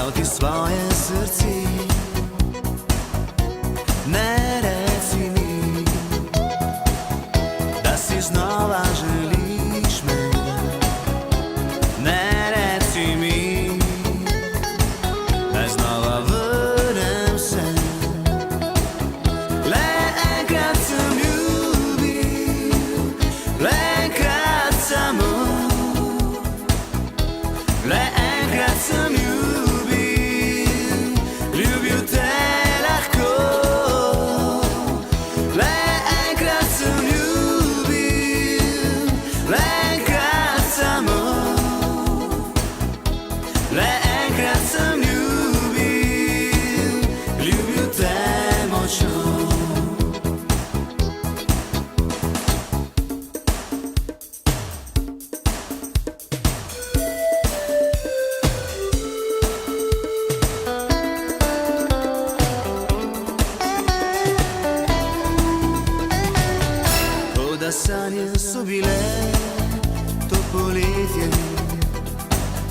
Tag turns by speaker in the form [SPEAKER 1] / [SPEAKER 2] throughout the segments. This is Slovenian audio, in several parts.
[SPEAKER 1] dal ti svoje srce. Ne reci mi, da si znova želiš me. Ne reci mi, da znova vrnem se. Le enkrat sem ljubil, le enkrat samo. Le enkrat sem ljubil, ljubil te lahko. Le enkrat sem ljubil, le enkrat samo. Le enkrat sem ljubil, ljubil te močno. Da sanje so bile to poletje,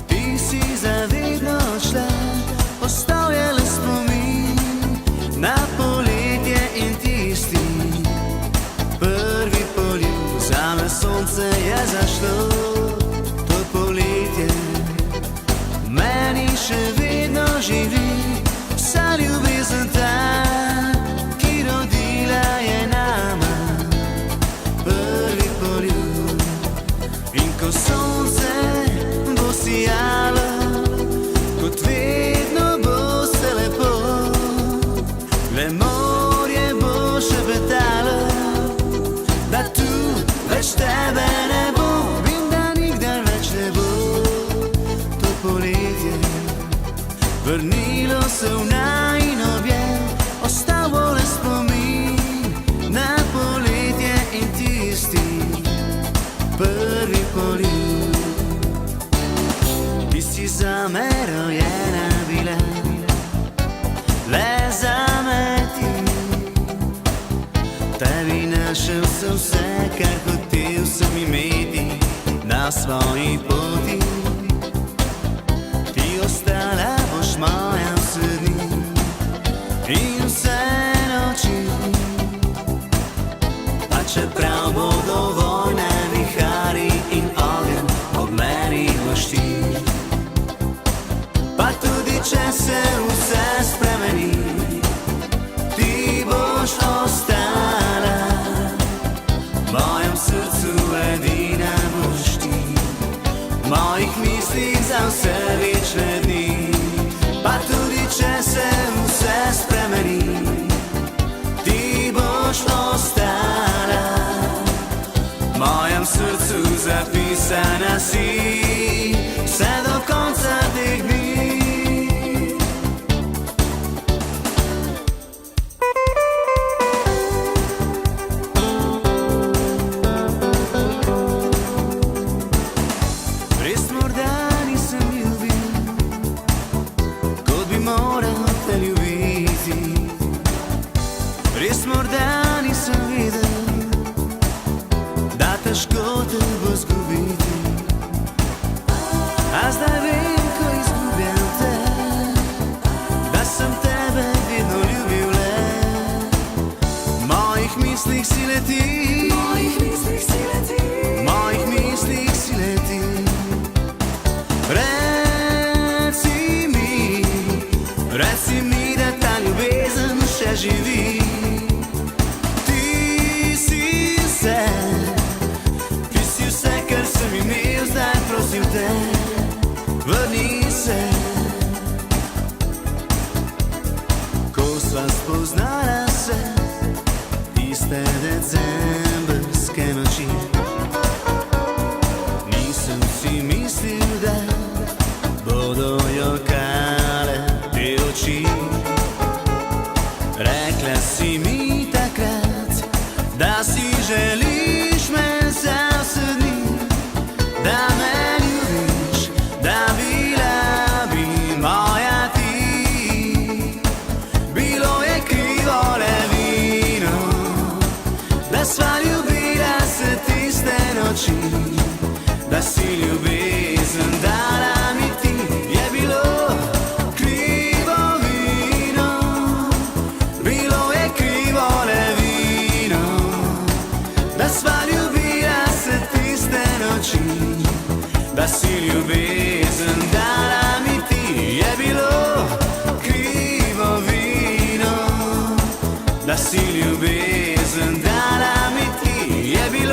[SPEAKER 1] ti si zavedno šla, ostal je le spomin na poletje in tisti prvi poljub. Zame sonce je zašlo, to poletje meni še vedno živi vsa ljubezen ta, ki rodila je nama prvi poljub. In ko sonce bo sijalo, kot vedno bo se lepo, le morje bo šepetalo, da tu več tebe ne bo. Vem, da nikdar več ne bo to poletje vrnilo se v najin objem, ostal bo le spomin na poletje in tisti prvi poljub. Ti si zame rojena bila, le zame ti. Tebi našel sem vse, kar hotel sem imeti na svoji poti. Ti ostala boš moja vse dni in vse noči. Pa čeprav bodo vojne, vihari in ogenj, ob meni boš ti. Pa tudi če se vse spremeni, ti boš ostala. V mojem srcu edina boš ti, v mojih mislih za vse večne dni. Pa tudi če se vse spremeni, ti boš ostala. V mojem srcu zapisana si vse do konca teh dni. Res morda nisem ljubil, kot bi moral te ljubiti. Res morda nisem videl, da težko te bo zgubiti. A zdaj vem, ko izgubljam te, da sem tebe vedno ljubil le. V mojih mislih si leti, v mojih mislih si leti, v mojih mislih si leti. Reci mi, da ta ljubezen še živi. Kar sem imel, zdaj prosim te, vrni se. Ko sva spoznala se, tiste decembrske noči, nisem si mislil, da bodo jokale te oči. Rekla si mi takrat, da si želiš me za vse dni, da me ljubiš, da bila bi moja ti. Bilo je krivo le vino, da sva ljubila se ti. si ljubezen dala mi ti, je bila